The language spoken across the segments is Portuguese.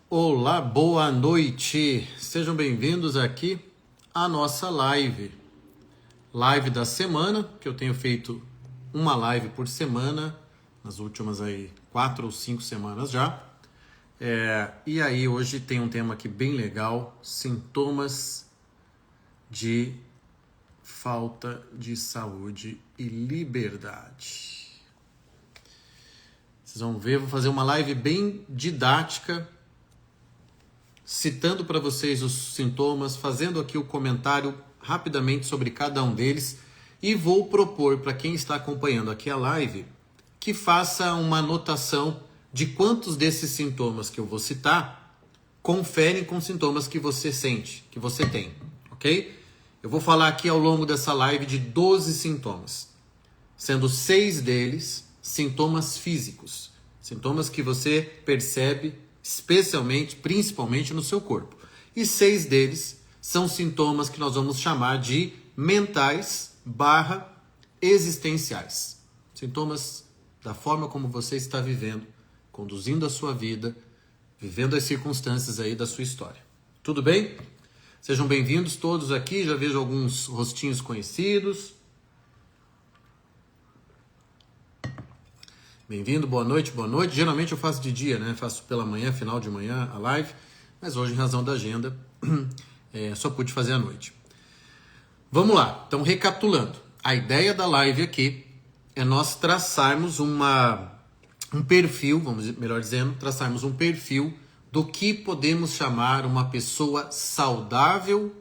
Olá, boa noite. Sejam bem-vindos aqui à nossa live. Live da semana, que eu tenho feito uma live por semana, nas últimas aí 4 ou 5 semanas já. E aí hoje tem um tema aqui bem legal, sintomas de falta de saúde e liberdade. Vocês vão ver, vou fazer uma live bem didática, citando para vocês os sintomas, fazendo aqui o comentário rapidamente sobre cada um deles e vou propor para quem está acompanhando aqui a live que faça uma anotação de quantos desses sintomas que eu vou citar conferem com sintomas que você sente, que você tem, ok? Eu vou falar aqui ao longo dessa live de 12 sintomas, sendo 6 deles sintomas físicos, sintomas que você percebe especialmente, principalmente no seu corpo. E 6 deles são sintomas que nós vamos chamar de mentais / existenciais. Sintomas da forma como você está vivendo, conduzindo a sua vida, vivendo as circunstâncias aí da sua história. Tudo bem? Sejam bem-vindos todos aqui, já vejo alguns rostinhos conhecidos. Bem-vindo, boa noite, boa noite. Geralmente eu faço de dia, né? Faço pela manhã, final de manhã, a live. Mas hoje, em razão da agenda, só pude fazer à noite. Vamos lá. Então, recapitulando. A ideia da live aqui é nós traçarmos um perfil, melhor dizendo, traçarmos um perfil do que podemos chamar uma pessoa saudável,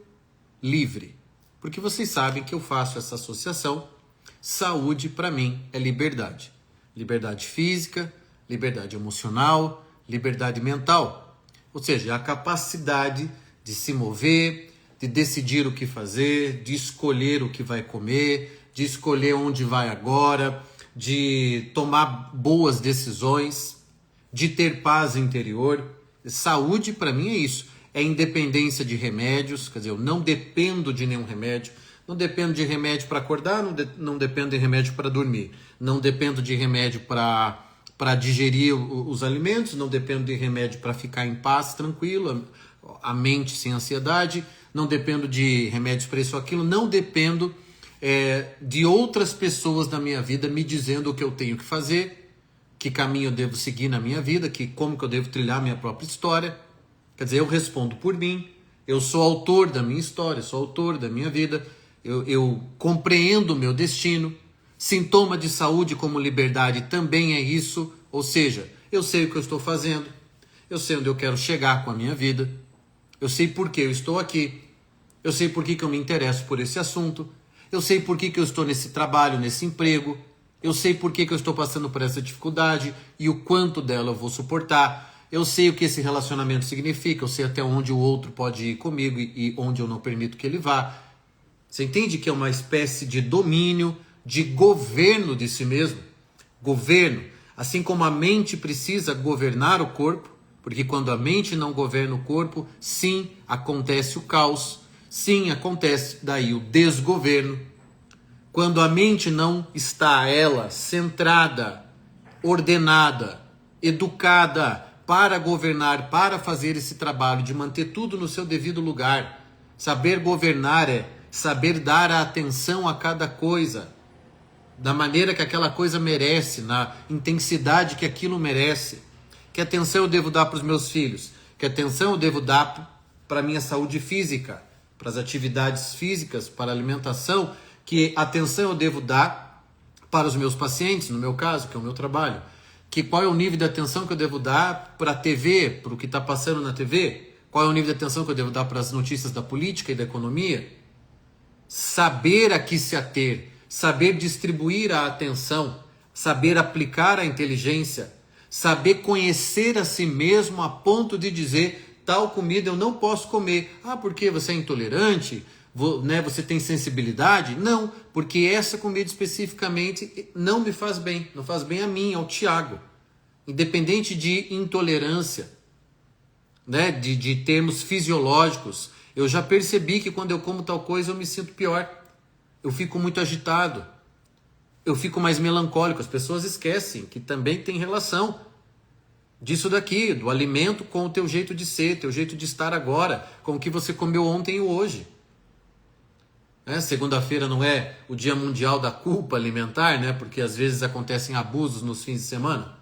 livre. Porque vocês sabem que eu faço essa associação. Saúde, para mim, é liberdade. Liberdade física, liberdade emocional, liberdade mental. Ou seja, a capacidade de se mover, de decidir o que fazer, de escolher o que vai comer, de escolher onde vai agora, de tomar boas decisões, de ter paz interior. Saúde, para mim, é isso. É independência de remédios, quer dizer, eu não dependo de nenhum remédio. Não dependo de remédio para acordar, não dependo de remédio para dormir. Não dependo de remédio para digerir os alimentos, não dependo de remédio para ficar em paz, tranquilo, a mente sem ansiedade. Não dependo de remédios para isso ou aquilo. Não dependo de outras pessoas na minha vida me dizendo o que eu tenho que fazer, que caminho eu devo seguir na minha vida, como que eu devo trilhar a minha própria história. Quer dizer, eu respondo por mim, eu sou autor da minha história, sou autor da minha vida. Eu compreendo o meu destino. Sintoma de saúde como liberdade também é isso. Ou seja, eu sei o que eu estou fazendo. Eu sei onde eu quero chegar com a minha vida. Eu sei por que eu estou aqui. Eu sei por que eu me interesso por esse assunto. Eu sei por que eu estou nesse trabalho, nesse emprego. Eu sei por que eu estou passando por essa dificuldade e o quanto dela eu vou suportar. Eu sei o que esse relacionamento significa. Eu sei até onde o outro pode ir comigo e onde eu não permito que ele vá. Você entende que é uma espécie de domínio, de governo de si mesmo? Governo. Assim como a mente precisa governar o corpo, porque quando a mente não governa o corpo, sim, acontece o caos, sim, acontece daí o desgoverno. Quando a mente não está, ela, centrada, ordenada, educada para governar, para fazer esse trabalho de manter tudo no seu devido lugar. Saber governar é saber dar a atenção a cada coisa, da maneira que aquela coisa merece, na intensidade que aquilo merece. Que atenção eu devo dar para os meus filhos? Que atenção eu devo dar para a minha saúde física, para as atividades físicas, para a alimentação? Que atenção eu devo dar para os meus pacientes, no meu caso, que é o meu trabalho? Qual é o nível de atenção que eu devo dar para a TV, para o que está passando na TV? Qual é o nível de atenção que eu devo dar para as notícias da política e da economia? Saber a que se ater, saber distribuir a atenção, saber aplicar a inteligência, saber conhecer a si mesmo a ponto de dizer tal comida eu não posso comer. Ah, porque você é intolerante? Você tem sensibilidade? Não, porque essa comida especificamente não me faz bem, não faz bem a mim, ao Tiago. Independente de intolerância, de termos fisiológicos, eu já percebi que quando eu como tal coisa eu me sinto pior. Eu fico muito agitado. Eu fico mais melancólico. As pessoas esquecem que também tem relação. disso daqui, do alimento com o teu jeito de ser, teu jeito de estar agora, com o que você comeu ontem e hoje. Segunda-feira não é o Dia Mundial da Culpa Alimentar, né? Porque às vezes acontecem abusos nos fins de semana.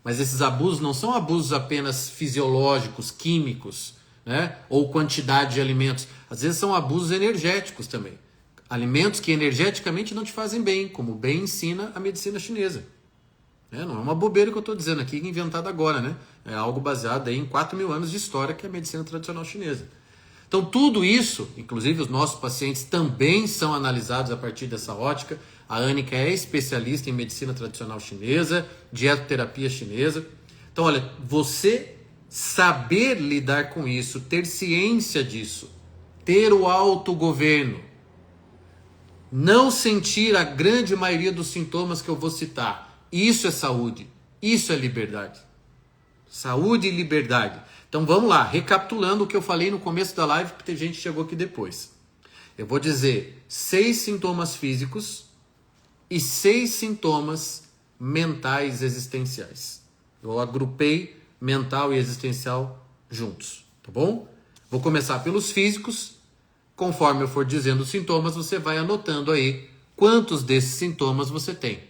Mas esses abusos não são abusos apenas fisiológicos, químicos, né? Ou quantidade de alimentos. Às vezes são abusos energéticos também. Alimentos que energeticamente não te fazem bem, como bem ensina a medicina chinesa. Não é uma bobeira que eu estou dizendo aqui, inventado agora, né? É algo baseado aí em 4.000 anos de história, que é a medicina tradicional chinesa. Então tudo isso, inclusive os nossos pacientes também são analisados a partir dessa ótica. A Anica é especialista em medicina tradicional chinesa, dietoterapia chinesa. Então olha, você saber lidar com isso, ter ciência disso, ter o autogoverno, não sentir a grande maioria dos sintomas que eu vou citar, isso é saúde, isso é liberdade. Saúde e liberdade. Então vamos lá, recapitulando o que eu falei no começo da live, porque tem gente que chegou aqui depois. Eu vou dizer 6 sintomas físicos e 6 sintomas mentais existenciais. Eu agrupei mental e existencial juntos, tá bom? Vou começar pelos físicos. Conforme eu for dizendo os sintomas, você vai anotando aí quantos desses sintomas você tem.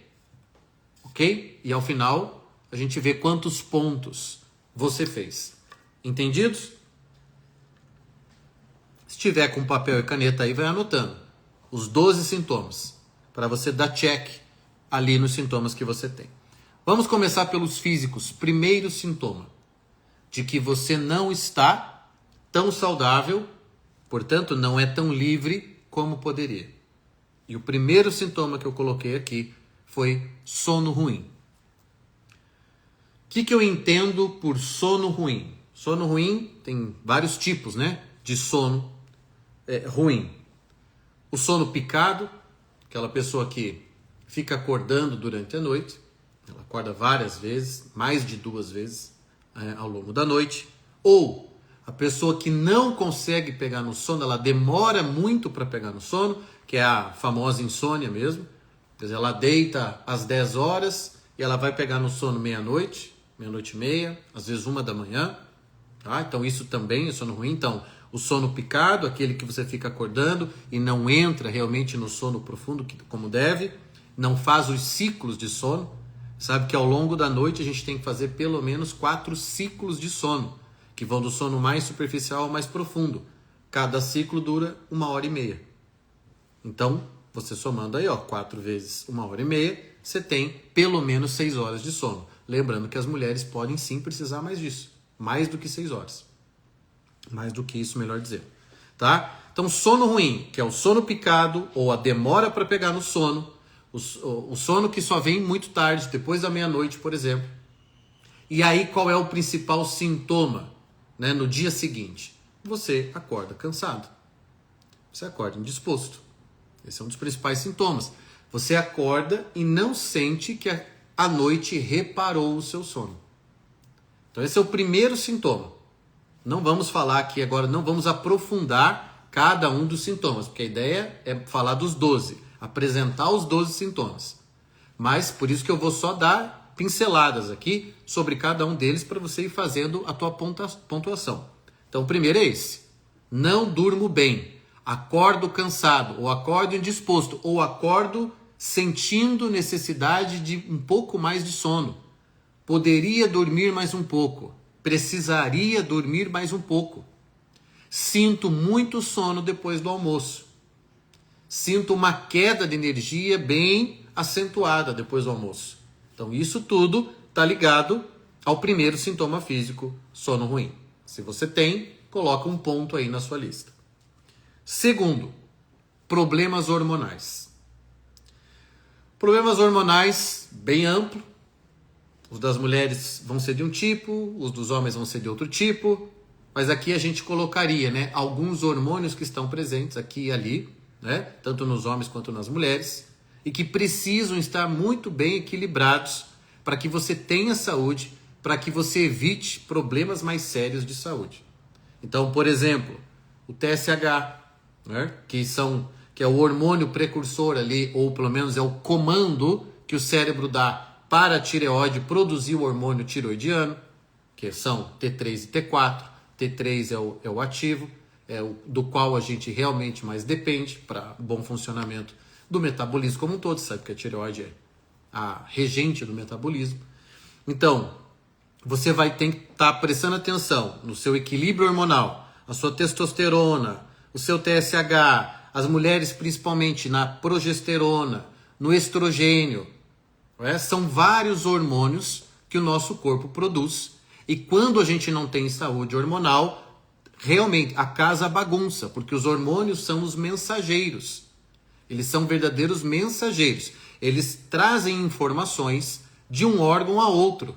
Ok? E ao final, a gente vê quantos pontos você fez. Entendidos? Se tiver com papel e caneta aí, vai anotando os 12 sintomas, para você dar check ali nos sintomas que você tem. Vamos começar pelos físicos. Primeiro sintoma, de que você não está tão saudável, portanto, não é tão livre como poderia. E o primeiro sintoma que eu coloquei aqui foi sono ruim. O que eu entendo por sono ruim? Sono ruim tem vários tipos, né, de sono ruim. O sono picado, aquela pessoa que fica acordando durante a noite, ela acorda várias vezes, mais de 2 vezes ao longo da noite. Ou a pessoa que não consegue pegar no sono, ela demora muito para pegar no sono, que é a famosa insônia mesmo. Quer dizer, ela deita às 10 horas e ela vai pegar no sono meia-noite, meia-noite e meia, às vezes 1 da manhã. Tá? Então isso também é sono ruim. Então o sono picado, aquele que você fica acordando e não entra realmente no sono profundo como deve, não faz os ciclos de sono. Sabe que ao longo da noite a gente tem que fazer pelo menos 4 ciclos de sono, que vão do sono mais superficial ao mais profundo. Cada ciclo dura 1h30. Então, você somando aí, 4 vezes 1h30, você tem pelo menos 6 horas de sono. Lembrando que as mulheres podem sim precisar mais disso. Mais do que 6 horas. Mais do que isso, melhor dizer. Tá? Então, sono ruim, que é o sono picado ou a demora para pegar no sono. O sono que só vem muito tarde, depois da meia-noite, por exemplo. E aí, qual é o principal sintoma? Né, no dia seguinte? Você acorda cansado. Você acorda indisposto. Esse é um dos principais sintomas. Você acorda e não sente que a noite reparou o seu sono. Então esse é o primeiro sintoma. Não vamos falar aqui agora, não vamos aprofundar cada um dos sintomas, porque a ideia é falar dos 12, apresentar os 12 sintomas. Mas por isso que eu vou só dar pinceladas aqui sobre cada um deles para você ir fazendo a tua pontuação. Então o primeiro é esse. Não durmo bem. Acordo cansado, ou acordo indisposto, ou acordo sentindo necessidade de um pouco mais de sono. Poderia dormir mais um pouco. Precisaria dormir mais um pouco. Sinto muito sono depois do almoço. Sinto uma queda de energia bem acentuada depois do almoço. Então isso tudo está ligado ao primeiro sintoma físico, sono ruim. Se você tem, coloca um ponto aí na sua lista. Segundo, problemas hormonais. Problemas hormonais bem amplo. Os das mulheres vão ser de um tipo, os dos homens vão ser de outro tipo, mas aqui a gente colocaria, né, alguns hormônios que estão presentes aqui e ali, né, tanto nos homens quanto nas mulheres, e que precisam estar muito bem equilibrados para que você tenha saúde, para que você evite problemas mais sérios de saúde. Então, por exemplo, o TSH, né, que é o hormônio precursor ali, ou pelo menos é o comando que o cérebro dá para a tireoide produzir o hormônio tiroidiano. que são T3 e T4. T3 é o ativo, do qual a gente realmente mais depende para o bom funcionamento do metabolismo como um todo. Sabe que a tireoide é a regente do metabolismo. Então, você vai ter que estar prestando atenção no seu equilíbrio hormonal, a sua testosterona, o seu TSH, as mulheres principalmente na progesterona, no estrogênio. São vários hormônios que o nosso corpo produz. E quando a gente não tem saúde hormonal, realmente a casa bagunça, porque os hormônios são os mensageiros. Eles são verdadeiros mensageiros. Eles trazem informações de um órgão a outro,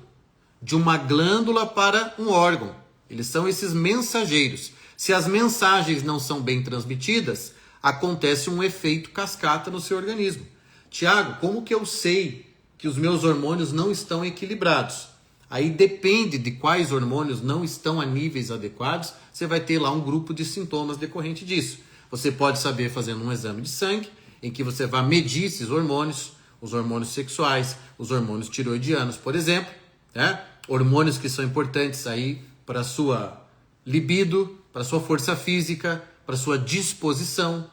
de uma glândula para um órgão. Eles são esses mensageiros. Se as mensagens não são bem transmitidas, acontece um efeito cascata no seu organismo. Tiago, como que eu sei que os meus hormônios não estão equilibrados? Aí depende de quais hormônios não estão a níveis adequados, você vai ter lá um grupo de sintomas decorrente disso. Você pode saber fazendo um exame de sangue, em que você vai medir esses hormônios, os hormônios sexuais, os hormônios tiroidianos, por exemplo, né? Hormônios que são importantes aí para a sua libido, para a sua força física, para a sua disposição,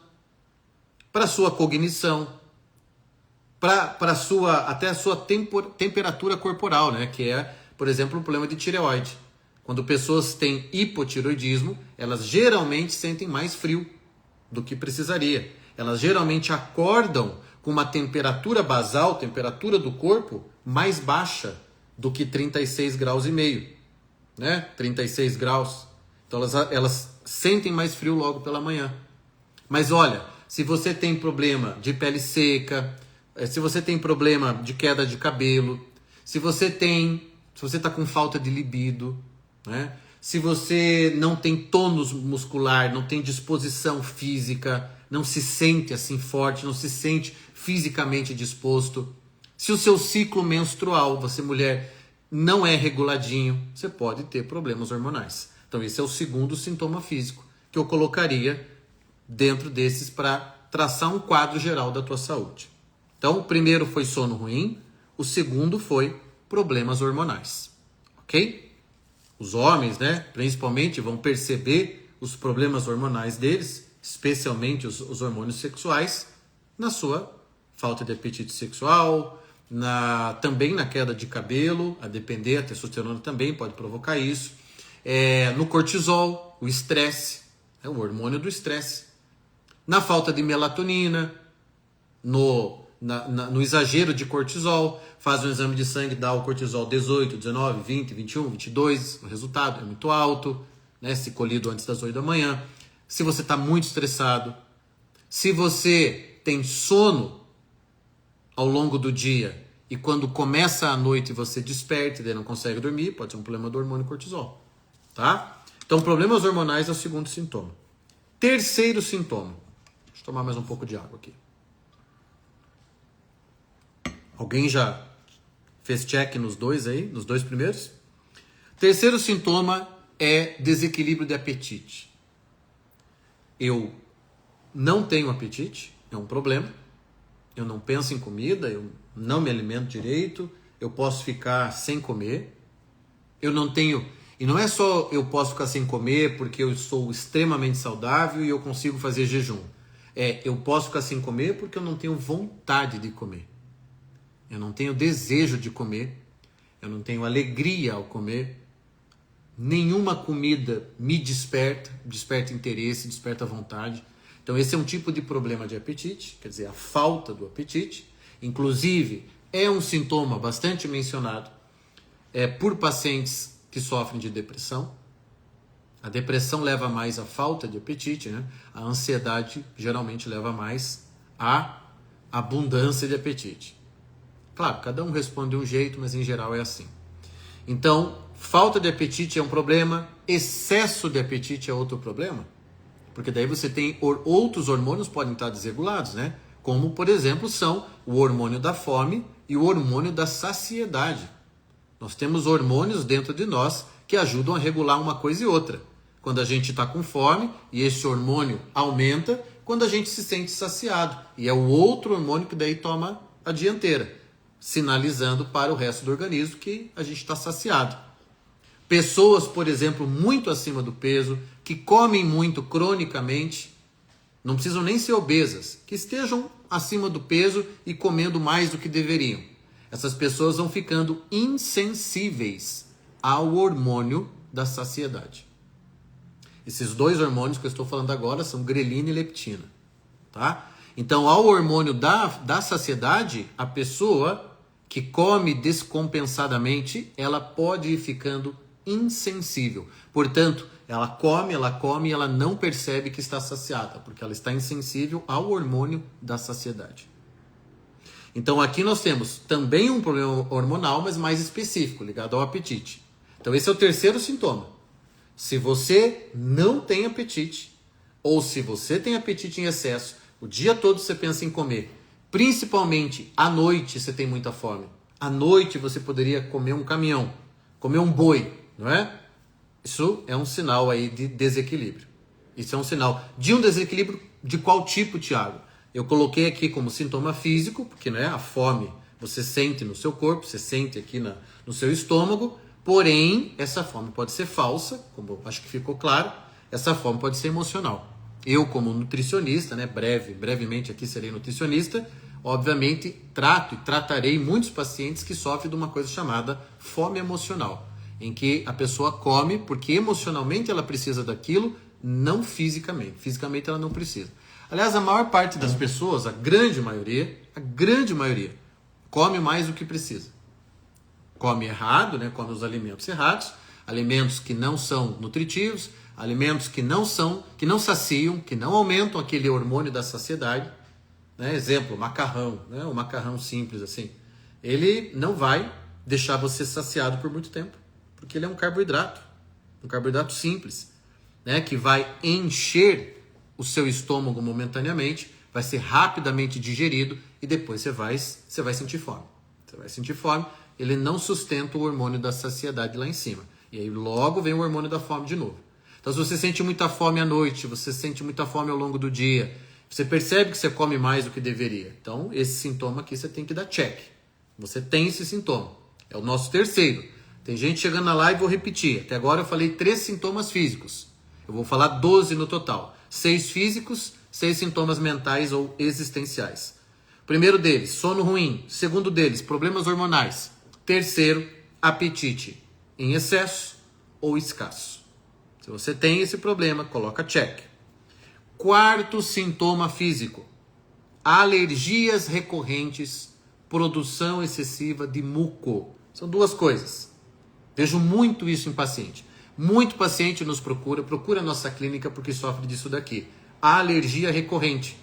para a sua cognição, para até a sua temperatura corporal, né? Que é, por exemplo, o problema de tireoide. Quando pessoas têm hipotiroidismo, elas geralmente sentem mais frio do que precisaria. Elas geralmente acordam com uma temperatura basal, temperatura do corpo, mais baixa do que 36 graus e meio, né? 36 graus. Então elas sentem mais frio logo pela manhã. Mas olha, se você tem problema de pele seca, se você tem problema de queda de cabelo, se você está com falta de libido, né? Se você não tem tônus muscular, não tem disposição física, não se sente assim forte, não se sente fisicamente disposto, se o seu ciclo menstrual, você mulher, não é reguladinho, você pode ter problemas hormonais. Então esse é o segundo sintoma físico que eu colocaria dentro desses para traçar um quadro geral da tua saúde. Então o primeiro foi sono ruim, o segundo foi problemas hormonais, ok? Os homens, né, principalmente, vão perceber os problemas hormonais deles, especialmente os hormônios sexuais, na sua falta de apetite sexual, também na queda de cabelo, a depender, a testosterona também pode provocar isso, no cortisol, o estresse, o hormônio do estresse, na falta de melatonina, no exagero de cortisol, faz um exame de sangue, dá o cortisol 18, 19, 20, 21, 22, o resultado é muito alto, né, se colhido antes das 8 da manhã. Se você está muito estressado, se você tem sono ao longo do dia e quando começa a noite você desperta e daí não consegue dormir, pode ser um problema do hormônio cortisol, tá? Então, problemas hormonais é o segundo sintoma. Terceiro sintoma. Deixa eu tomar mais um pouco de água aqui. Alguém já fez check nos dois aí, nos dois primeiros? Terceiro sintoma é desequilíbrio de apetite. Eu não tenho apetite, é um problema. Eu não penso em comida, eu não me alimento direito, eu posso ficar sem comer. Eu não tenho... E não é só eu posso ficar sem comer porque eu sou extremamente saudável e eu consigo fazer jejum. Eu posso ficar sem comer porque eu não tenho vontade de comer. Eu não tenho desejo de comer, eu não tenho alegria ao comer, nenhuma comida me desperta interesse, desperta vontade. Então esse é um tipo de problema de apetite, quer dizer, a falta do apetite. Inclusive, é um sintoma bastante mencionado por pacientes que sofrem de depressão. A depressão leva mais à falta de apetite, né? A ansiedade geralmente leva mais à abundância de apetite. Claro, cada um responde de um jeito, mas em geral é assim. Então, falta de apetite é um problema, excesso de apetite é outro problema, porque daí você tem outros hormônios podem estar desregulados, né? Como, por exemplo, são o hormônio da fome e o hormônio da saciedade. Nós temos hormônios dentro de nós que ajudam a regular uma coisa e outra. Quando a gente está com fome e esse hormônio aumenta, quando a gente se sente saciado. E é o outro hormônio que daí toma a dianteira, sinalizando para o resto do organismo que a gente está saciado. Pessoas, por exemplo, muito acima do peso, que comem muito cronicamente, não precisam nem ser obesas, que estejam acima do peso e comendo mais do que deveriam. Essas pessoas vão ficando insensíveis ao hormônio da saciedade. Esses dois hormônios que eu estou falando agora são grelina e leptina, tá? Então, ao hormônio da saciedade, a pessoa que come descompensadamente, ela pode ir ficando insensível. Portanto, ela come e ela não percebe que está saciada, porque ela está insensível ao hormônio da saciedade. Então, aqui nós temos também um problema hormonal, mas mais específico, ligado ao apetite. Então, esse é o terceiro sintoma. Se você não tem apetite, ou se você tem apetite em excesso, o dia todo você pensa em comer, principalmente à noite você tem muita fome. À noite você poderia comer um caminhão, comer um boi, não é? Isso é um sinal aí de desequilíbrio. Isso é um sinal de um desequilíbrio de qual tipo, Tiago? Eu coloquei aqui como sintoma físico, porque não é a fome você sente no seu corpo, você sente aqui no seu estômago, porém essa fome pode ser falsa, como acho que ficou claro, essa fome pode ser emocional. Eu, como nutricionista, né, brevemente aqui serei nutricionista, obviamente trato e tratarei muitos pacientes que sofrem de uma coisa chamada fome emocional, em que a pessoa come porque emocionalmente ela precisa daquilo, não fisicamente. Fisicamente ela não precisa. Aliás, a maior parte das pessoas, a grande maioria, come mais do que precisa. Come errado, né? Come os alimentos errados, alimentos que não são nutritivos, alimentos que não saciam, que não aumentam aquele hormônio da saciedade. Né? Exemplo, macarrão, né? O macarrão simples assim. Ele não vai deixar você saciado por muito tempo, porque ele é um carboidrato simples, né? Que vai encher o seu estômago momentaneamente, vai ser rapidamente digerido e depois você vai sentir fome. Você vai sentir fome, ele não sustenta o hormônio da saciedade lá em cima. E aí logo vem o hormônio da fome de novo. Então se você sente muita fome à noite, você sente muita fome ao longo do dia, você percebe que você come mais do que deveria. Então esse sintoma aqui você tem que dar check. Você tem esse sintoma. É o nosso terceiro. Tem gente chegando na live, vou repetir. Até agora eu falei 3 sintomas físicos. Eu vou falar 12 no total. 6 físicos, 6 sintomas mentais ou existenciais. Primeiro deles, sono ruim. Segundo deles, problemas hormonais. Terceiro, apetite em excesso ou escasso. Se você tem esse problema, coloca check. Quarto sintoma físico, alergias recorrentes, produção excessiva de muco. São 2 coisas. Vejo muito isso em paciente. Muito paciente nos procura a nossa clínica porque sofre disso daqui. A alergia recorrente.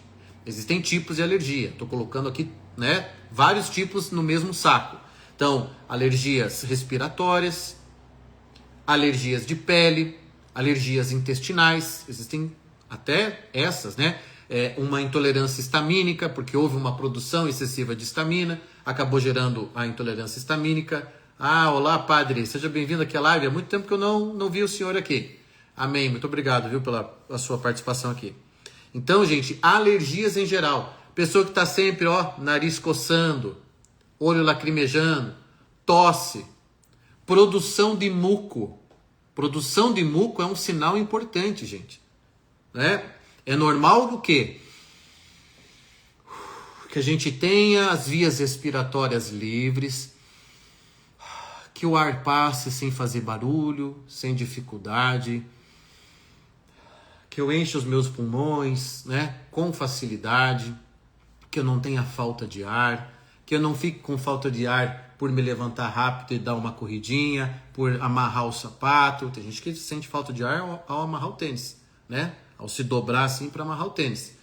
Existem tipos de alergia. Estou colocando aqui, né, vários tipos no mesmo saco. Então, alergias respiratórias, alergias de pele, alergias intestinais. Existem até essas, né? Uma intolerância histamínica, porque houve uma produção excessiva de histamina, acabou gerando a intolerância histamínica. Ah, olá, padre, seja bem-vindo aqui à live. Há muito tempo que eu não vi o senhor aqui. Amém, muito obrigado, viu, pela sua participação aqui. Então, gente, alergias em geral. Pessoa que está sempre, nariz coçando, olho lacrimejando, tosse, produção de muco. Produção de muco é um sinal importante, gente. Né? É normal o quê? Que a gente tenha as vias respiratórias livres, que o ar passe sem fazer barulho, sem dificuldade, que eu enche os meus pulmões, né, com facilidade, que eu não tenha falta de ar, que eu não fique com falta de ar por me levantar rápido e dar uma corridinha, por amarrar o sapato. Tem gente que sente falta de ar ao amarrar o tênis, né, ao se dobrar assim para amarrar o tênis.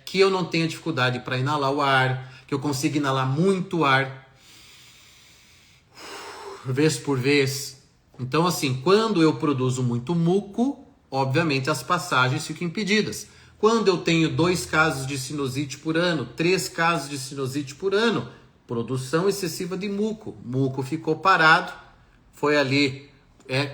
Que eu não tenha dificuldade para inalar o ar, que eu consiga inalar muito ar, vez por vez. Então, assim, quando eu produzo muito muco, obviamente as passagens ficam impedidas. Quando eu tenho 2 casos de sinusite por ano, 3 casos de sinusite por ano, produção excessiva de muco. Muco ficou parado, foi ali,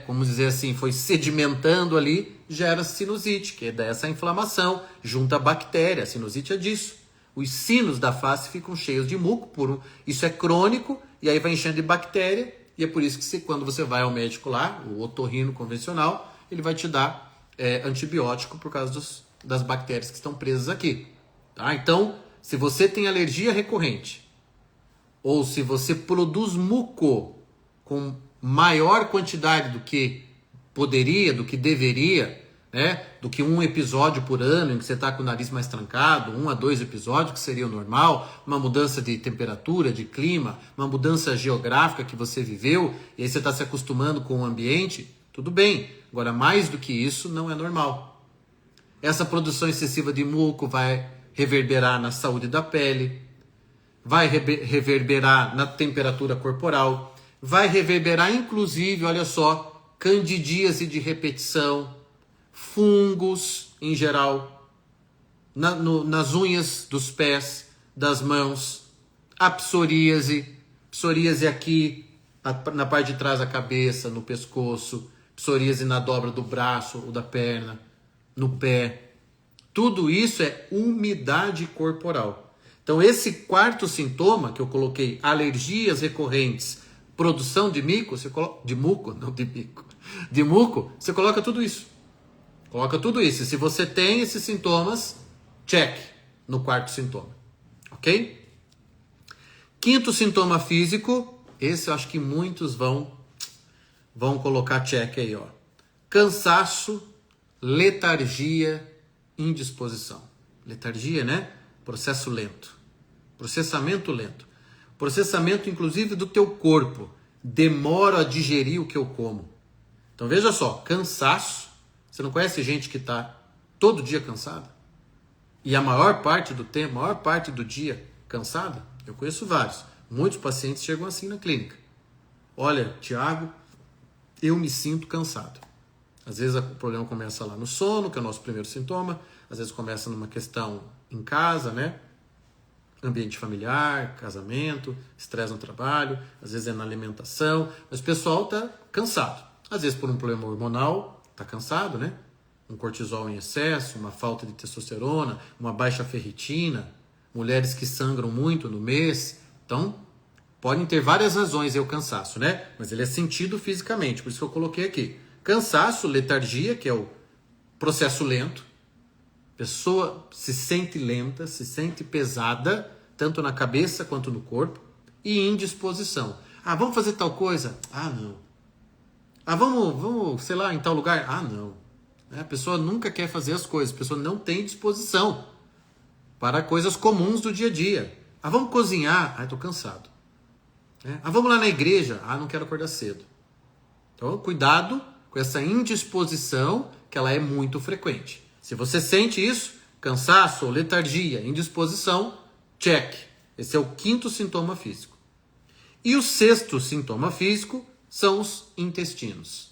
como dizer assim, foi sedimentando ali, gera sinusite, que é dessa inflamação, junta bactéria. A sinusite é disso. Os sinos da face ficam cheios de muco, isso é crônico, e aí vai enchendo de bactéria, E é por isso que quando você vai ao médico lá, o otorrino convencional, ele vai te dar antibiótico por causa das bactérias que estão presas aqui. Tá? Então, se você tem alergia recorrente, ou se você produz muco com maior quantidade do que poderia, do que deveria, né? Do que um episódio por ano em que você está com o nariz mais trancado, 1 a 2 episódios, que seria o normal, uma mudança de temperatura, de clima, uma mudança geográfica que você viveu, e aí você está se acostumando com o ambiente, tudo bem. Agora, mais do que isso, não é normal. Essa produção excessiva de muco vai reverberar na saúde da pele, vai reverberar na temperatura corporal, vai reverberar, inclusive, olha só, candidíase de repetição, fungos em geral, nas unhas dos pés, das mãos, a psoríase aqui, na parte de trás da cabeça, no pescoço, psoríase na dobra do braço ou da perna, no pé. Tudo isso é umidade corporal. Então esse quarto sintoma que eu coloquei, alergias recorrentes, produção de mico, de muco, você coloca tudo isso. Coloca tudo isso. E se você tem esses sintomas, check no quarto sintoma. Ok? Quinto sintoma físico, esse eu acho que muitos vão colocar check aí, ó. Cansaço, letargia, indisposição. Letargia, né? Processo lento. Processamento lento. Processamento, inclusive, do teu corpo. Demoro a digerir o que eu como. Então, veja só. Cansaço. Você não conhece gente que está todo dia cansada? E a maior parte do tempo, a maior parte do dia cansada? Eu conheço vários. Muitos pacientes chegam assim na clínica. Olha, Tiago, eu me sinto cansado. Às vezes o problema começa lá no sono, que é o nosso primeiro sintoma. Às vezes começa numa questão em casa, né? Ambiente familiar, casamento, estresse no trabalho. Às vezes é na alimentação. Mas o pessoal está cansado. Às vezes por um problema hormonal, está cansado, né? Um cortisol em excesso, uma falta de testosterona, uma baixa ferritina. Mulheres que sangram muito no mês. Então, podem ter várias razões o cansaço, né? Mas ele é sentido fisicamente, por isso que eu coloquei aqui. Cansaço, letargia, que é o processo lento. Pessoa se sente lenta, se sente pesada, tanto na cabeça quanto no corpo. E indisposição. Ah, vamos fazer tal coisa? Ah, não. Ah, vamos, sei lá, em tal lugar? Ah, não. A pessoa nunca quer fazer as coisas, a pessoa não tem disposição para coisas comuns do dia a dia. Ah, vamos cozinhar? Ah, estou cansado. Ah, vamos lá na igreja? Ah, não quero acordar cedo. Então, cuidado com essa indisposição, que ela é muito frequente. Se você sente isso, cansaço, letargia, indisposição, check. Esse é o quinto sintoma físico. E o sexto sintoma físico são os intestinos.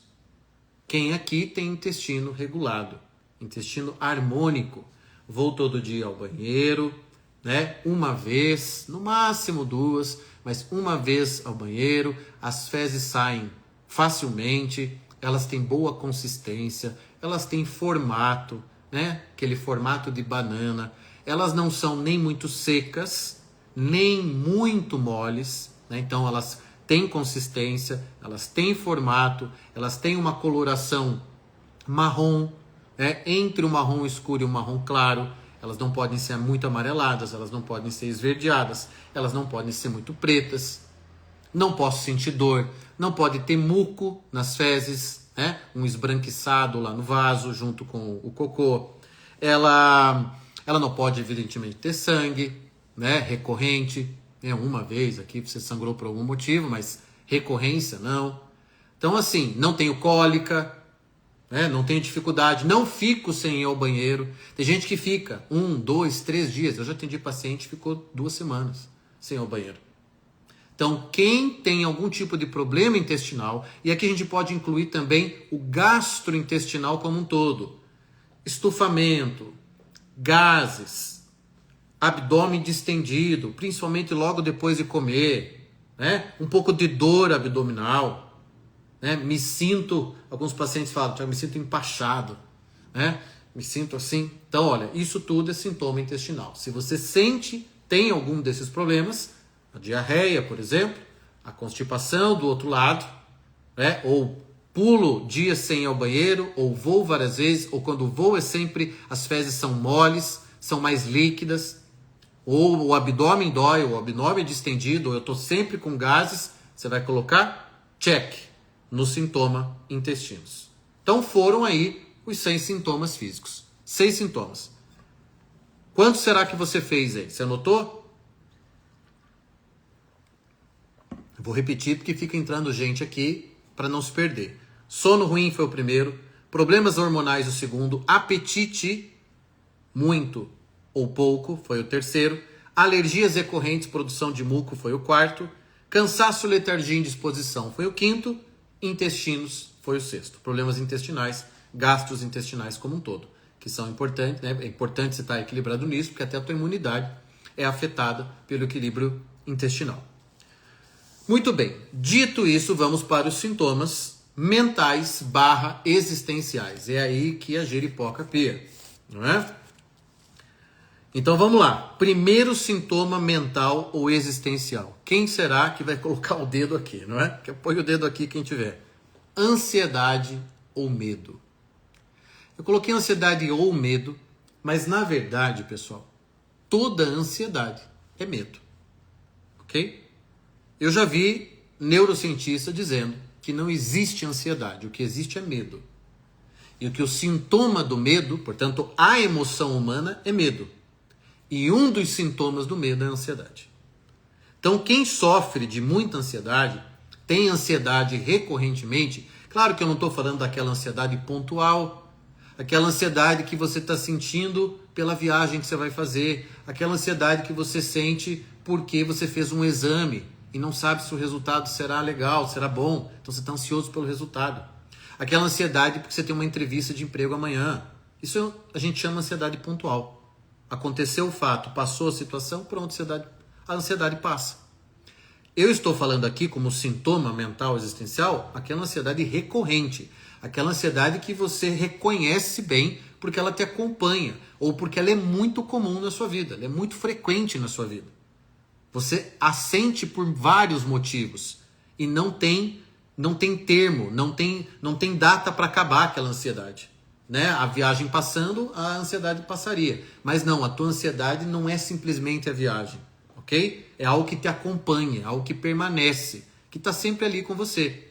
Quem aqui tem intestino regulado, intestino harmônico? Vou todo dia ao banheiro, né? Uma vez, no máximo 2, mas uma vez ao banheiro, as fezes saem facilmente, elas têm boa consistência, elas têm formato, né? Aquele formato de banana. Elas não são nem muito secas, nem muito moles, né? Então elas têm consistência, elas têm formato, elas têm uma coloração marrom, né? Entre o marrom escuro e o marrom claro. Elas não podem ser muito amareladas, elas não podem ser esverdeadas, elas não podem ser muito pretas. Não posso sentir dor, não pode ter muco nas fezes, né? Um esbranquiçado lá no vaso junto com o cocô. Ela não pode, evidentemente, ter sangue, né? Recorrente. Uma vez aqui você sangrou por algum motivo, mas recorrência não. Então, assim, não tenho cólica, né? Não tenho dificuldade, não fico sem ir ao banheiro. Tem gente que fica 1, 2, 3 dias. Eu já atendi paciente que ficou 2 semanas sem ir ao banheiro. Então, quem tem algum tipo de problema intestinal, e aqui a gente pode incluir também o gastrointestinal como um todo, estufamento, gases, abdômen distendido, principalmente logo depois de comer, né? Um pouco de dor abdominal, né? Alguns pacientes falam, eu me sinto empachado, né? Me sinto assim. Então, olha, isso tudo é sintoma intestinal. Se você tem algum desses problemas, a diarreia, por exemplo, A constipação do outro lado, né? Ou pulo dias sem ir ao banheiro, ou voo várias vezes, ou quando voo é sempre as fezes são moles, são mais líquidas, ou o abdômen dói, ou o abdômen é distendido, ou eu estou sempre com gases, você vai colocar check no sintoma intestinos. Então foram aí os 6 sintomas físicos. 6 sintomas. Quanto será que você fez aí? Você anotou? Eu vou repetir porque fica entrando gente aqui para não se perder. Sono ruim foi o primeiro, problemas hormonais o segundo, apetite muito ou pouco foi o terceiro, alergias recorrentes, produção de muco foi o quarto, cansaço, letargia e indisposição foi o quinto, intestinos foi o sexto. Problemas intestinais, gastrointestinais como um todo, que são importantes, né? É importante você estar equilibrado nisso, porque até a tua imunidade é afetada pelo equilíbrio intestinal. Muito bem, dito isso, vamos para os sintomas mentais / existenciais. É aí que a jeripoca pia, não é? Então vamos lá. Primeiro sintoma mental ou existencial. Quem será que vai colocar o dedo aqui, não é? Que põe o dedo aqui quem tiver. Ansiedade ou medo. Eu coloquei ansiedade ou medo, mas na verdade, pessoal, toda ansiedade é medo. Ok? Eu já vi neurocientista dizendo que não existe ansiedade, o que existe é medo. E o que o sintoma do medo, portanto, a emoção humana é medo. E um dos sintomas do medo é a ansiedade. Então, quem sofre de muita ansiedade, tem ansiedade recorrentemente, claro que eu não estou falando daquela ansiedade pontual, aquela ansiedade que você está sentindo pela viagem que você vai fazer, aquela ansiedade que você sente porque você fez um exame e não sabe se o resultado será legal, será bom, então você está ansioso pelo resultado. Aquela ansiedade porque você tem uma entrevista de emprego amanhã. Isso a gente chama ansiedade pontual. Aconteceu o fato, passou a situação, pronto, a ansiedade passa. Eu estou falando aqui como sintoma mental existencial, aquela ansiedade recorrente, aquela ansiedade que você reconhece bem porque ela te acompanha, ou porque ela é muito comum na sua vida, ela é muito frequente na sua vida. Você a sente por vários motivos e não tem termo, não tem data para acabar aquela ansiedade. Né? A viagem passando, a ansiedade passaria. Mas não, a tua ansiedade não é simplesmente a viagem, ok? É algo que te acompanha, algo que permanece, que está sempre ali com você.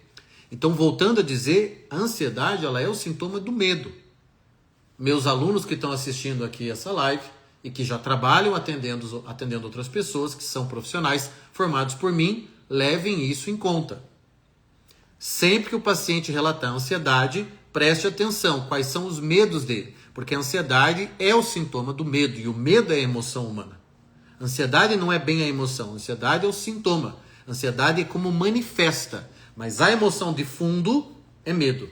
Então, voltando a dizer, a ansiedade ela é o sintoma do medo. Meus alunos que estão assistindo aqui essa live e que já trabalham atendendo outras pessoas, que são profissionais formados por mim, levem isso em conta. Sempre que o paciente relatar ansiedade, preste atenção, quais são os medos dele, porque a ansiedade é o sintoma do medo, e o medo é a emoção humana. A ansiedade não é bem a emoção, a ansiedade é o sintoma. A ansiedade é como manifesta, mas a emoção de fundo é medo.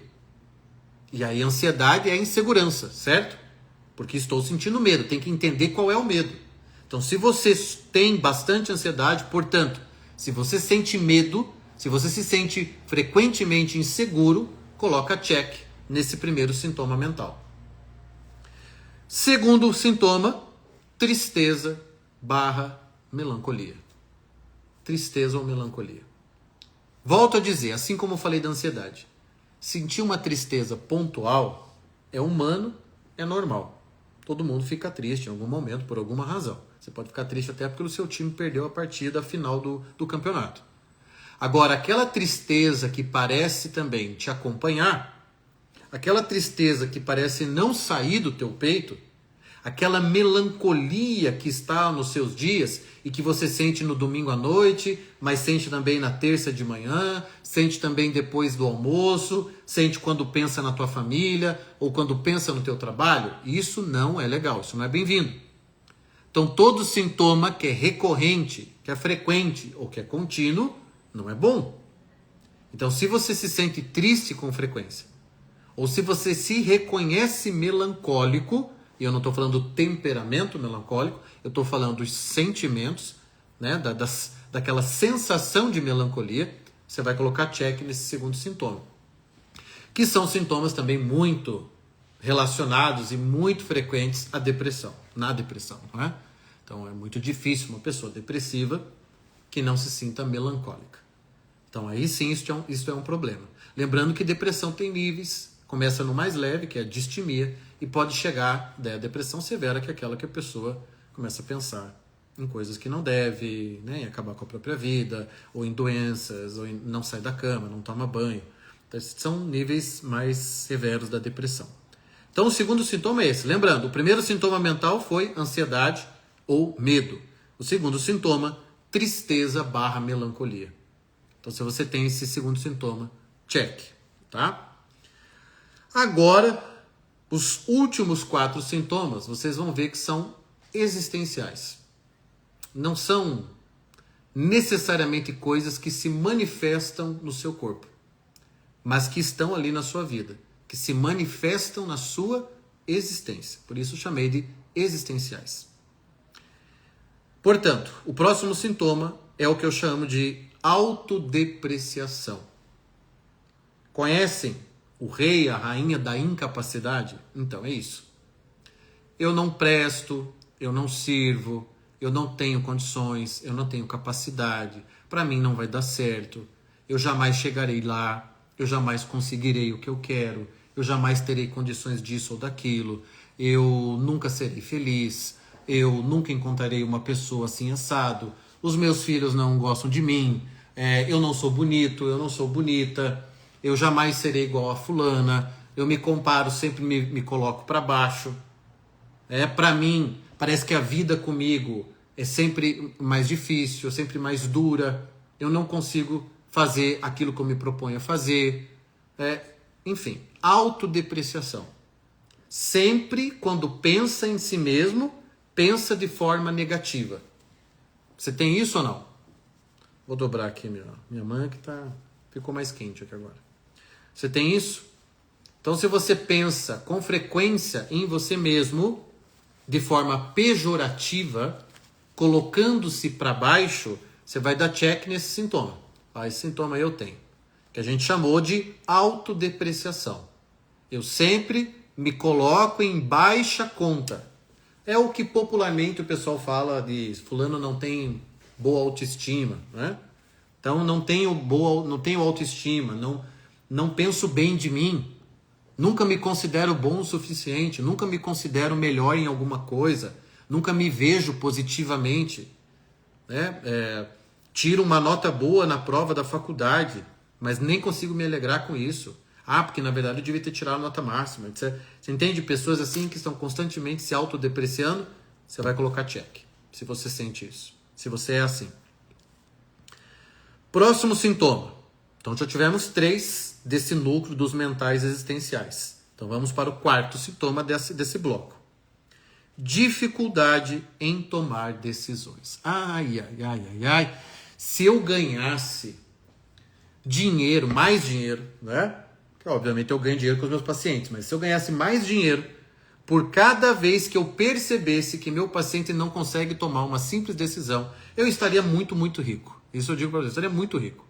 E aí a ansiedade é a insegurança, certo? Porque estou sentindo medo, tem que entender qual é o medo. Então, se você tem bastante ansiedade, portanto, se você sente medo, se você se sente frequentemente inseguro, coloca check nesse primeiro sintoma mental. Segundo sintoma, tristeza / melancolia. Tristeza ou melancolia. Volto a dizer, assim como eu falei da ansiedade, sentir uma tristeza pontual é humano, é normal. Todo mundo fica triste em algum momento, por alguma razão. Você pode ficar triste até porque o seu time perdeu a partida final do campeonato. Agora, aquela tristeza que parece também te acompanhar, aquela tristeza que parece não sair do teu peito, aquela melancolia que está nos seus dias e que você sente no domingo à noite, mas sente também na terça de manhã, sente também depois do almoço, sente quando pensa na tua família ou quando pensa no teu trabalho, isso não é legal, isso não é bem-vindo. Então, todo sintoma que é recorrente, que é frequente ou que é contínuo, não é bom. Então, se você se sente triste com frequência, ou se você se reconhece melancólico, e eu não estou falando do temperamento melancólico, eu estou falando dos sentimentos, né, daquela sensação de melancolia, você vai colocar check nesse segundo sintoma. Que são sintomas também muito relacionados e muito frequentes à depressão, na depressão, não é? Então é muito difícil uma pessoa depressiva que não se sinta melancólica. Então aí sim isso é um problema. Lembrando que depressão tem níveis, começa no mais leve, que é a distimia, e pode chegar a depressão severa, que é aquela que a pessoa começa a pensar em coisas que não deve, né, em acabar com a própria vida, ou em doenças, ou em não sai da cama, não toma banho. Então, são níveis mais severos da depressão. Então o segundo sintoma é esse. Lembrando, o primeiro sintoma mental foi ansiedade ou medo. O segundo sintoma, tristeza/melancolia. Então se você tem esse segundo sintoma, check, tá? Agora, os últimos 4 sintomas, vocês vão ver que são existenciais. Não são necessariamente coisas que se manifestam no seu corpo, mas que estão ali na sua vida, que se manifestam na sua existência. Por isso eu chamei de existenciais. Portanto, o próximo sintoma é o que eu chamo de autodepreciação. Conhecem o rei, a rainha da incapacidade? Então é isso. Eu não presto, eu não sirvo, eu não tenho condições, eu não tenho capacidade, para mim não vai dar certo, eu jamais chegarei lá, eu jamais conseguirei o que eu quero, eu jamais terei condições disso ou daquilo, eu nunca serei feliz, eu nunca encontrarei uma pessoa assim assado, os meus filhos não gostam de mim, eu não sou bonito, eu não sou bonita, eu jamais serei igual a fulana, eu me comparo, sempre me coloco para baixo. Para mim, parece que a vida comigo é sempre mais difícil, sempre mais dura, eu não consigo fazer aquilo que eu me proponho a fazer. Enfim, autodepreciação. Sempre quando pensa em si mesmo, pensa de forma negativa. Você tem isso ou não? Vou dobrar aqui minha mãe que ficou mais quente aqui agora. Você tem isso? Então se você pensa com frequência em você mesmo, de forma pejorativa, colocando-se para baixo, você vai dar check nesse sintoma. Esse sintoma eu tenho, que a gente chamou de autodepreciação. Eu sempre me coloco em baixa conta. É o que popularmente o pessoal fala de fulano não tem boa autoestima, né? Então não tenho autoestima, não penso bem de mim, nunca me considero bom o suficiente, nunca me considero melhor em alguma coisa, nunca me vejo positivamente, né? Tiro uma nota boa na prova da faculdade, mas nem consigo me alegrar com isso. Porque na verdade eu devia ter tirado a nota máxima. Você entende? Pessoas assim que estão constantemente se autodepreciando, você vai colocar check, se você sente isso, se você é assim. Próximo sintoma. Então já tivemos 3 desse núcleo dos mentais existenciais. Então vamos para o 4º sintoma desse bloco. Dificuldade em tomar decisões. Ai. Se eu ganhasse dinheiro, mais dinheiro, né? Que obviamente eu ganho dinheiro com os meus pacientes, mas se eu ganhasse mais dinheiro por cada vez que eu percebesse que meu paciente não consegue tomar uma simples decisão, eu estaria muito, muito rico. Isso eu digo para vocês, eu estaria muito rico.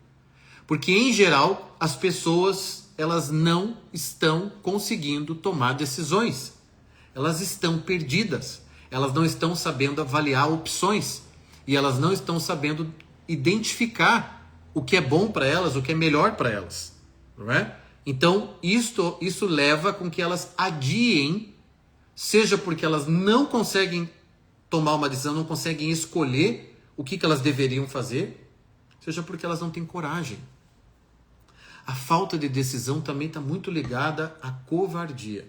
Porque, em geral, as pessoas, elas não estão conseguindo tomar decisões. Elas estão perdidas. Elas não estão sabendo avaliar opções. E elas não estão sabendo identificar o que é bom para elas, o que é melhor para elas. Não é? Então, isso leva com que elas adiem, seja porque elas não conseguem tomar uma decisão, não conseguem escolher o que elas deveriam fazer, seja porque elas não têm coragem. A falta de decisão também está muito ligada à covardia.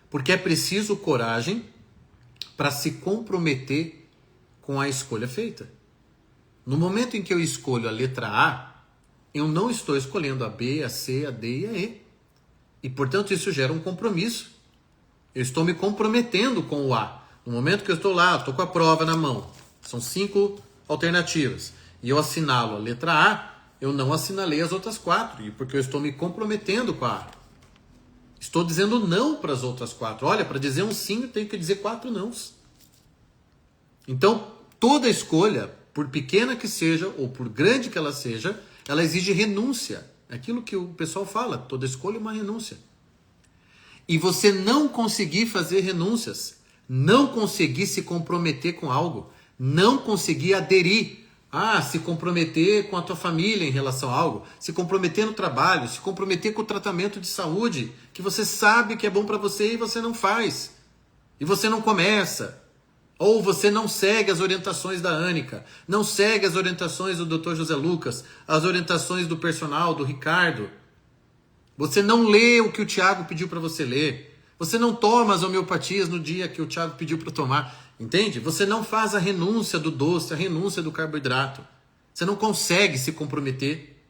Porque é preciso coragem para se comprometer com a escolha feita. No momento em que eu escolho a letra A, eu não estou escolhendo a B, a C, a D e a E. E, portanto, isso gera um compromisso. Eu estou me comprometendo com o A. No momento que eu estou lá, estou com a prova na mão. São 5 alternativas. E eu assinalo a letra A, eu não assinalei as outras 4. Porque eu estou me comprometendo com a A. Estou dizendo não para as outras 4. Olha, para dizer um sim, eu tenho que dizer 4 nãos. Então, toda escolha, por pequena que seja, ou por grande que ela seja, ela exige renúncia. É aquilo que o pessoal fala, toda escolha é uma renúncia. E você não conseguir fazer renúncias, não conseguir se comprometer com algo, Não conseguir aderir. Se comprometer com a tua família em relação a algo, se comprometer no trabalho, se comprometer com o tratamento de saúde, que você sabe que é bom para você e você não faz. E você não começa. Ou você não segue as orientações da Ânica, não segue as orientações do Dr. José Lucas, as orientações do personal, do Ricardo. Você não lê o que o Tiago pediu para você ler. Você não toma as homeopatias no dia que o Tiago pediu para tomar. Entende? Você não faz a renúncia do doce, a renúncia do carboidrato. Você não consegue se comprometer.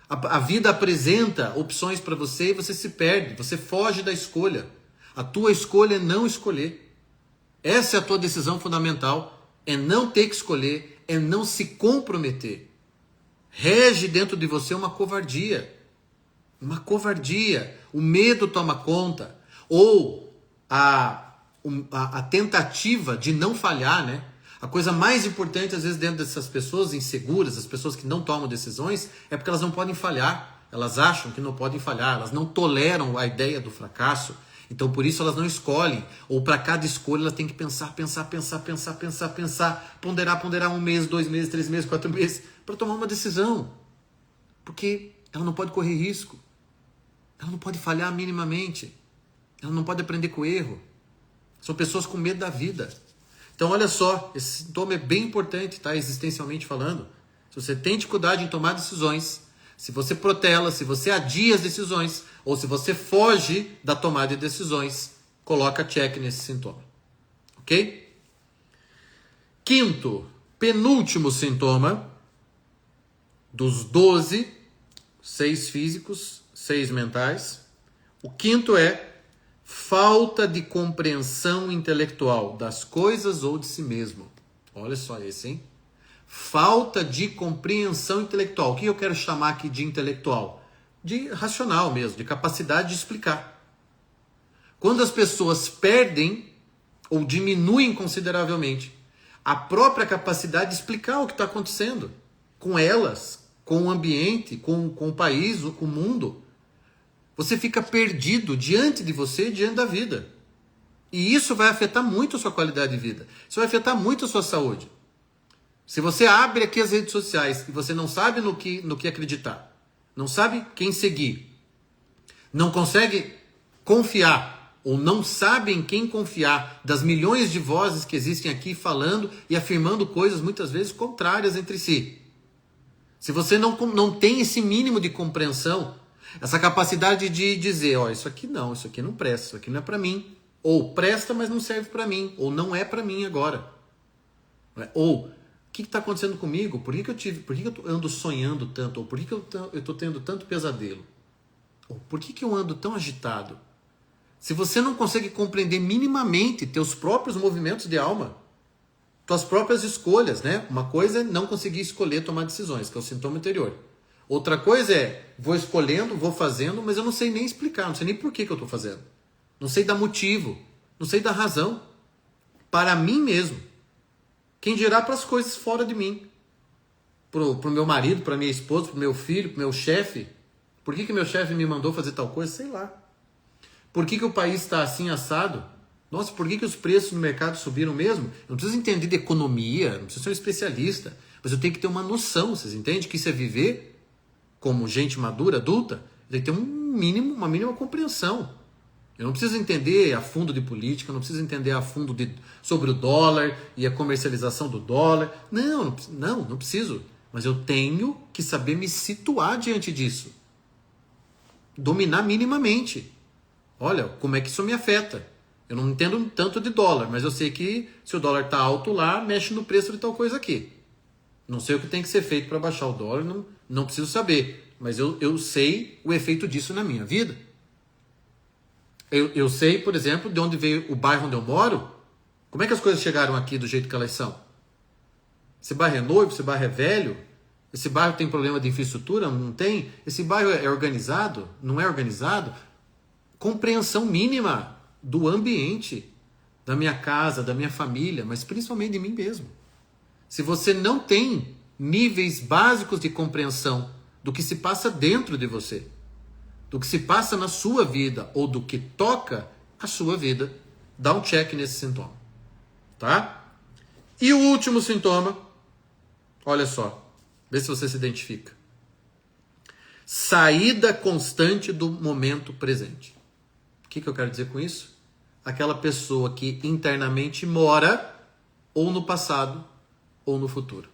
A vida apresenta opções para você e você se perde. Você foge da escolha. A tua escolha é não escolher. Essa é a tua decisão fundamental. É não ter que escolher. É não se comprometer. Rege dentro de você uma covardia. Uma covardia. O medo toma conta. Ou a tentativa de não falhar, né? A coisa mais importante, às vezes, dentro dessas pessoas inseguras, as pessoas que não tomam decisões, é porque elas não podem falhar. Elas acham que não podem falhar, elas não toleram a ideia do fracasso. Então, por isso, elas não escolhem. Ou para cada escolha, ela tem que pensar, ponderar 1 mês, 2 meses, 3 meses, 4 meses, para tomar uma decisão. Porque ela não pode correr risco. Ela não pode falhar minimamente. Ela não pode aprender com o erro. São pessoas com medo da vida. Então, olha só, esse sintoma é bem importante, tá? Existencialmente falando. Se você tem dificuldade em tomar decisões, se você protela, se você adia as decisões, ou se você foge da tomada de decisões, coloca check nesse sintoma. Ok? Quinto, penúltimo sintoma, dos 12, 6 físicos, 6 mentais. O quinto é falta de compreensão intelectual das coisas ou de si mesmo. Olha só esse, hein? Falta de compreensão intelectual. O que eu quero chamar aqui de intelectual? De racional mesmo, de capacidade de explicar. Quando as pessoas perdem ou diminuem consideravelmente a própria capacidade de explicar o que está acontecendo com elas, com o ambiente, com o país, com o mundo, você fica perdido diante de você, diante da vida. E isso vai afetar muito a sua qualidade de vida. Isso vai afetar muito a sua saúde. Se você abre aqui as redes sociais e você não sabe no que acreditar, não sabe quem seguir, não consegue confiar ou não sabe em quem confiar das milhões de vozes que existem aqui falando e afirmando coisas muitas vezes contrárias entre si. Se você não tem esse mínimo de compreensão, essa capacidade de dizer, isso aqui não presta, isso aqui não é para mim. Ou presta, mas não serve para mim. Ou não é para mim agora. Ou, o que está acontecendo comigo? Por que eu ando sonhando tanto? Ou por que eu estou tendo tanto pesadelo? Ou por que eu ando tão agitado? Se você não consegue compreender minimamente teus próprios movimentos de alma, tuas próprias escolhas, né? Uma coisa é não conseguir escolher tomar decisões, que é o sintoma anterior. Outra coisa é, vou escolhendo, vou fazendo, mas eu não sei nem explicar, não sei nem por que eu estou fazendo. Não sei dar motivo, não sei dar razão. Para mim mesmo. Quem dirá para as coisas fora de mim. Pro meu marido, para minha esposa, pro meu filho, pro meu chefe. Por que meu chefe me mandou fazer tal coisa? Sei lá. Por que o país está assim assado? Nossa, por que os preços no mercado subiram mesmo? Eu não preciso entender de economia, não preciso ser um especialista. Mas eu tenho que ter uma noção, vocês entendem? Que isso é viver como gente madura, adulta, tem que ter uma mínima compreensão. Eu não preciso entender a fundo de política, não preciso entender a fundo sobre o dólar e a comercialização do dólar. Não preciso. Mas eu tenho que saber me situar diante disso. Dominar minimamente. Olha, como é que isso me afeta? Eu não entendo tanto de dólar, mas eu sei que se o dólar está alto lá, mexe no preço de tal coisa aqui. Não sei o que tem que ser feito para baixar o dólar, não preciso saber. Mas eu sei o efeito disso na minha vida. Eu sei, por exemplo, de onde veio o bairro onde eu moro. Como é que as coisas chegaram aqui do jeito que elas são? Esse bairro é novo, esse bairro é velho? Esse bairro tem problema de infraestrutura? Não tem? Esse bairro é organizado? Não é organizado? Compreensão mínima do ambiente, da minha casa, da minha família, mas principalmente de mim mesmo. Se você não tem níveis básicos de compreensão do que se passa dentro de você, do que se passa na sua vida ou do que toca a sua vida, dá um check nesse sintoma. Tá? E o último sintoma, olha só, vê se você se identifica. Saída constante do momento presente. O que eu quero dizer com isso? Aquela pessoa que internamente mora ou no passado ou no futuro.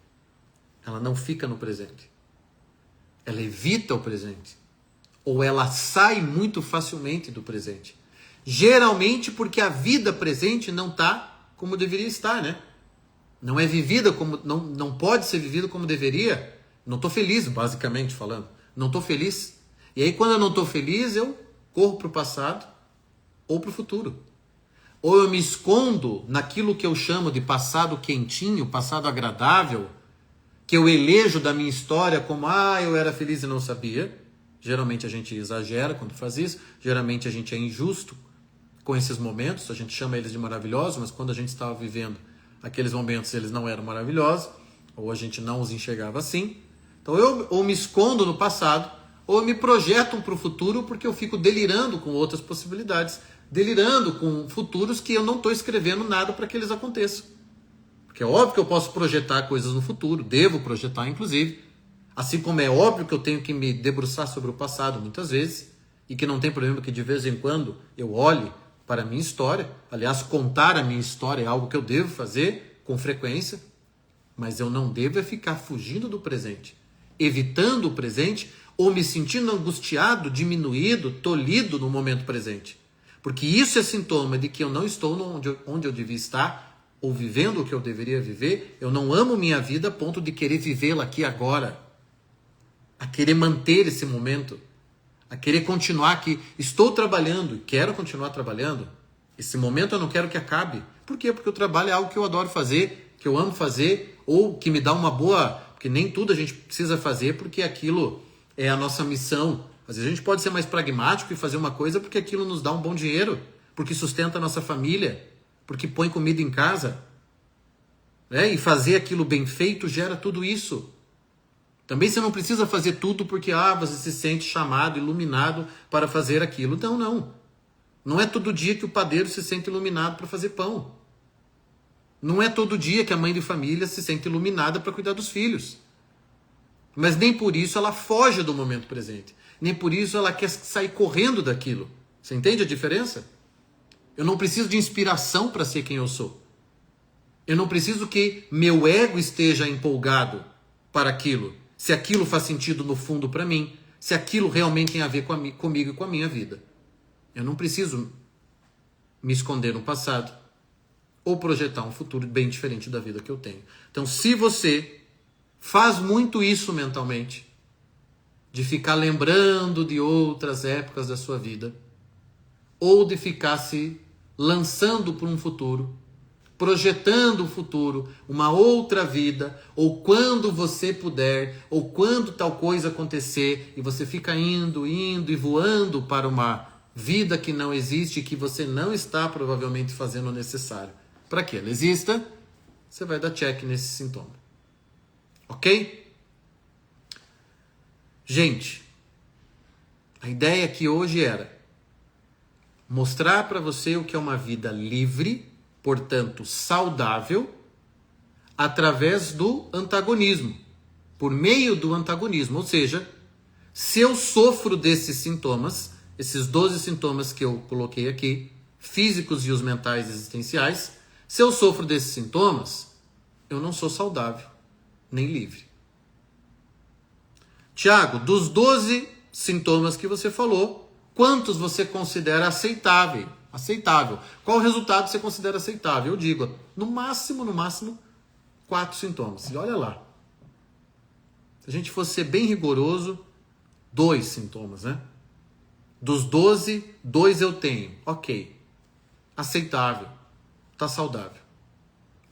Ela não fica no presente. Ela evita o presente. Ou ela sai muito facilmente do presente. Geralmente porque a vida presente não está como deveria estar, né? Não é vivida como... Não pode ser vivida como deveria. Não estou feliz, basicamente falando. Não estou feliz. E aí quando eu não estou feliz, eu corro para o passado ou para o futuro. Ou eu me escondo naquilo que eu chamo de passado quentinho, passado agradável, que eu elejo da minha história como, eu era feliz e não sabia. Geralmente a gente exagera quando faz isso. Geralmente a gente é injusto com esses momentos. A gente chama eles de maravilhosos, mas quando a gente estava vivendo aqueles momentos, eles não eram maravilhosos. Ou a gente não os enxergava assim. Então eu ou me escondo no passado, ou eu me projeto para o futuro porque eu fico delirando com outras possibilidades. Delirando com futuros que eu não estou escrevendo nada para que eles aconteçam. Porque é óbvio que eu posso projetar coisas no futuro, devo projetar inclusive, assim como é óbvio que eu tenho que me debruçar sobre o passado muitas vezes, e que não tem problema que de vez em quando eu olhe para a minha história. Aliás, contar a minha história é algo que eu devo fazer com frequência, mas eu não devo ficar fugindo do presente, evitando o presente ou me sentindo angustiado, diminuído, tolhido no momento presente. Porque isso é sintoma de que eu não estou onde eu devia estar, ou vivendo o que eu deveria viver. Eu não amo minha vida a ponto de querer vivê-la aqui agora, a querer manter esse momento, a querer continuar aqui. Estou trabalhando e quero continuar trabalhando. Esse momento eu não quero que acabe. Por quê? Porque o trabalho é algo que eu adoro fazer, que eu amo fazer, ou que me dá uma boa... Porque nem tudo a gente precisa fazer porque aquilo é a nossa missão. Às vezes a gente pode ser mais pragmático e fazer uma coisa porque aquilo nos dá um bom dinheiro, porque sustenta a nossa família, porque põe comida em casa, né? E fazer aquilo bem feito gera tudo isso. Também você não precisa fazer tudo porque você se sente chamado, iluminado para fazer aquilo. Não, não. Não é todo dia que o padeiro se sente iluminado para fazer pão. Não é todo dia que a mãe de família se sente iluminada para cuidar dos filhos. Mas nem por isso ela foge do momento presente. Nem por isso ela quer sair correndo daquilo. Você entende a diferença? Eu não preciso de inspiração para ser quem eu sou. Eu não preciso que meu ego esteja empolgado para aquilo. Se aquilo faz sentido no fundo para mim. Se aquilo realmente tem a ver comigo e com a minha vida. Eu não preciso me esconder no passado ou projetar um futuro bem diferente da vida que eu tenho. Então, se você faz muito isso mentalmente, de ficar lembrando de outras épocas da sua vida, ou de ficar se lançando para um futuro, projetando o futuro, uma outra vida, ou quando você puder, ou quando tal coisa acontecer, e você fica indo e voando para uma vida que não existe, que você não está provavelmente fazendo o necessário. Para que ela exista, você vai dar check nesse sintoma. Ok? Gente, a ideia aqui hoje era mostrar para você o que é uma vida livre, portanto saudável, através do antagonismo, por meio do antagonismo. Ou seja, se eu sofro desses sintomas, esses 12 sintomas que eu coloquei aqui, físicos e os mentais existenciais, se eu sofro desses sintomas, eu não sou saudável, nem livre. Tiago, dos 12 sintomas que você falou, quantos você considera aceitável? Qual resultado você considera aceitável? Eu digo, no máximo, 4 sintomas. E olha lá. Se a gente fosse ser bem rigoroso, 2 sintomas, né? Dos 12, 2 eu tenho. Ok. Aceitável. Tá saudável.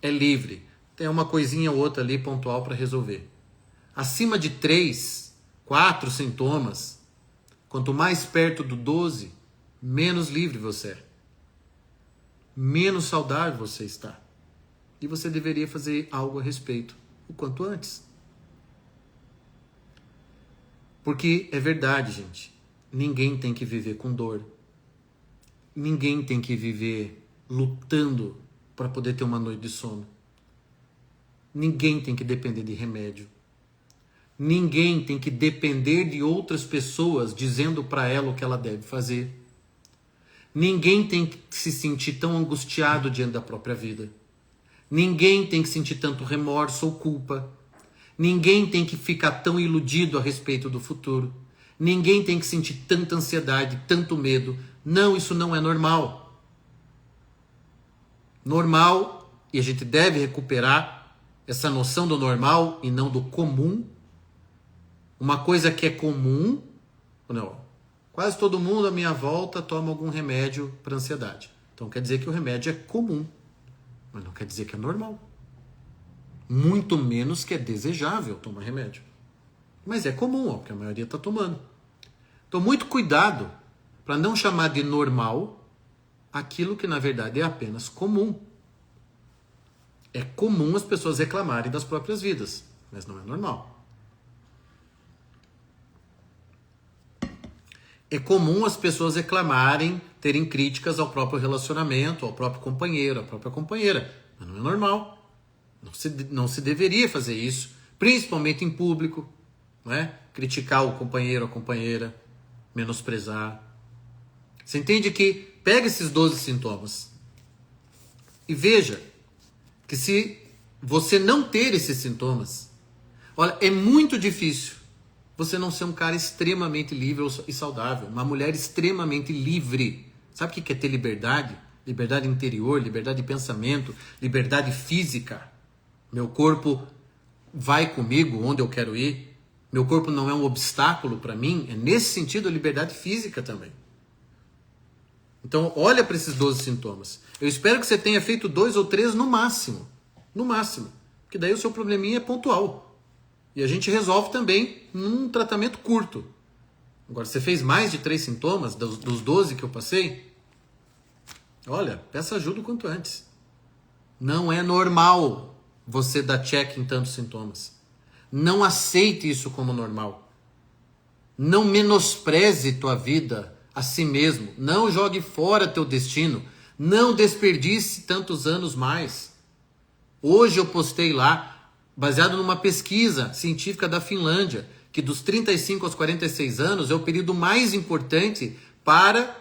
É livre. Tem uma coisinha ou outra ali pontual para resolver. Acima de 3, 4 sintomas, quanto mais perto do 12, menos livre você é. Menos saudável você está. E você deveria fazer algo a respeito o quanto antes. Porque é verdade, gente. Ninguém tem que viver com dor. Ninguém tem que viver lutando para poder ter uma noite de sono. Ninguém tem que depender de remédio. Ninguém tem que depender de outras pessoas dizendo para ela o que ela deve fazer. Ninguém tem que se sentir tão angustiado diante da própria vida. Ninguém tem que sentir tanto remorso ou culpa. Ninguém tem que ficar tão iludido a respeito do futuro. Ninguém tem que sentir tanta ansiedade, tanto medo. Não, isso não é normal. Normal, e a gente deve recuperar essa noção do normal e não do comum. Uma coisa que é comum, não, quase todo mundo à minha volta toma algum remédio para ansiedade. Então quer dizer que o remédio é comum, mas não quer dizer que é normal. Muito menos que é desejável tomar remédio. Mas é comum, ó, porque a maioria está tomando. Então muito cuidado para não chamar de normal aquilo que na verdade é apenas comum. É comum as pessoas reclamarem das próprias vidas, mas não é normal. É comum as pessoas reclamarem, terem críticas ao próprio relacionamento, ao próprio companheiro, à própria companheira. Mas não é normal. Não se deveria fazer isso, principalmente em público. Não é? Criticar o companheiro, a companheira, menosprezar. Você entende que pega esses 12 sintomas e veja que se você não ter esses sintomas, olha, é muito difícil você não ser um cara extremamente livre e saudável, uma mulher extremamente livre. Sabe o que é ter liberdade? Liberdade interior, liberdade de pensamento, liberdade física. Meu corpo vai comigo onde eu quero ir. Meu corpo não é um obstáculo para mim. É nesse sentido a liberdade física também. Então olha para esses 12 sintomas. Eu espero que você tenha feito 2 ou 3 no máximo. No máximo. Porque daí o seu probleminha é pontual. E a gente resolve também num tratamento curto. Agora, você fez mais de 3 sintomas dos 12 que eu passei? Olha, peça ajuda o quanto antes. Não é normal você dar check em tantos sintomas. Não aceite isso como normal. Não menospreze tua vida a si mesmo. Não jogue fora teu destino. Não desperdice tantos anos mais. Hoje eu postei lá, baseado numa pesquisa científica da Finlândia, que dos 35 aos 46 anos é o período mais importante para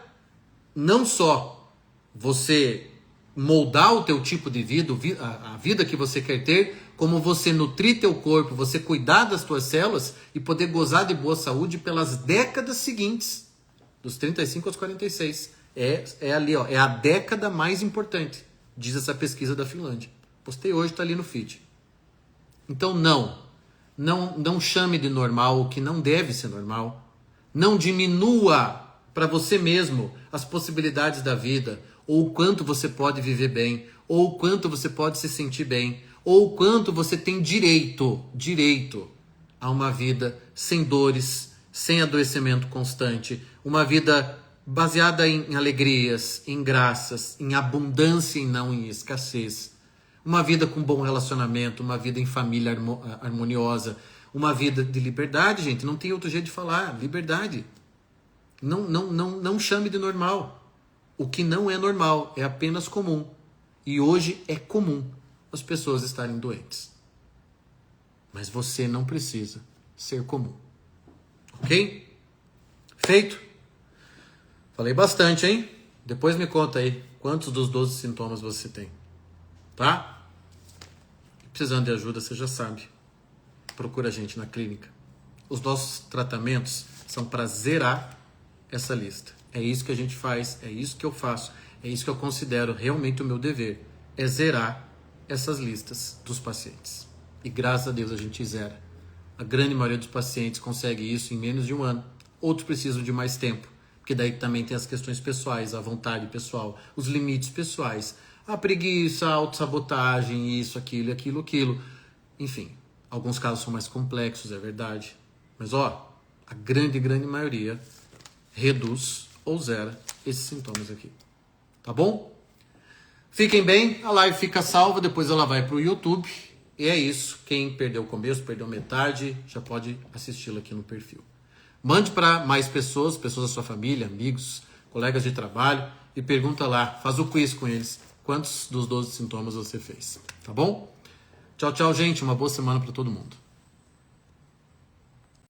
não só você moldar o teu tipo de vida, a vida que você quer ter, como você nutrir teu corpo, você cuidar das tuas células e poder gozar de boa saúde pelas décadas seguintes, dos 35 aos 46. É ali, ó, é a década mais importante, diz essa pesquisa da Finlândia. Postei hoje, está ali no feed. Então não chame de normal o que não deve ser normal. Não diminua para você mesmo as possibilidades da vida, ou o quanto você pode viver bem, ou o quanto você pode se sentir bem, ou o quanto você tem direito a uma vida sem dores, sem adoecimento constante, uma vida baseada em alegrias, em graças, em abundância e não em escassez. Uma vida com bom relacionamento, uma vida em família harmoniosa, uma vida de liberdade, gente. Não tem outro jeito de falar. Liberdade. Não chame de normal. O que não é normal é apenas comum. E hoje é comum as pessoas estarem doentes. Mas você não precisa ser comum. Ok? Feito? Falei bastante, hein? Depois me conta aí quantos dos 12 sintomas você tem. Tá? Precisando de ajuda, você já sabe. Procura a gente na clínica. Os nossos tratamentos são para zerar essa lista. É isso que a gente faz, é isso que eu faço, é isso que eu considero realmente o meu dever. É zerar essas listas dos pacientes. E graças a Deus a gente zera. A grande maioria dos pacientes consegue isso em menos de 1 ano. Outros precisam de mais tempo. Porque daí também tem as questões pessoais, a vontade pessoal, os limites pessoais. A preguiça, a autossabotagem, isso, aquilo, aquilo. Enfim, alguns casos são mais complexos, é verdade. Mas ó, a grande maioria reduz ou zera esses sintomas aqui. Tá bom? Fiquem bem, a live fica salva, depois ela vai para o YouTube. E é isso, quem perdeu o começo, perdeu metade, já pode assisti-la aqui no perfil. Mande para mais pessoas da sua família, amigos, colegas de trabalho, e pergunta lá, faz o quiz com eles. Quantos dos 12 sintomas você fez? Tá bom? Tchau, tchau, gente. Uma boa semana para todo mundo.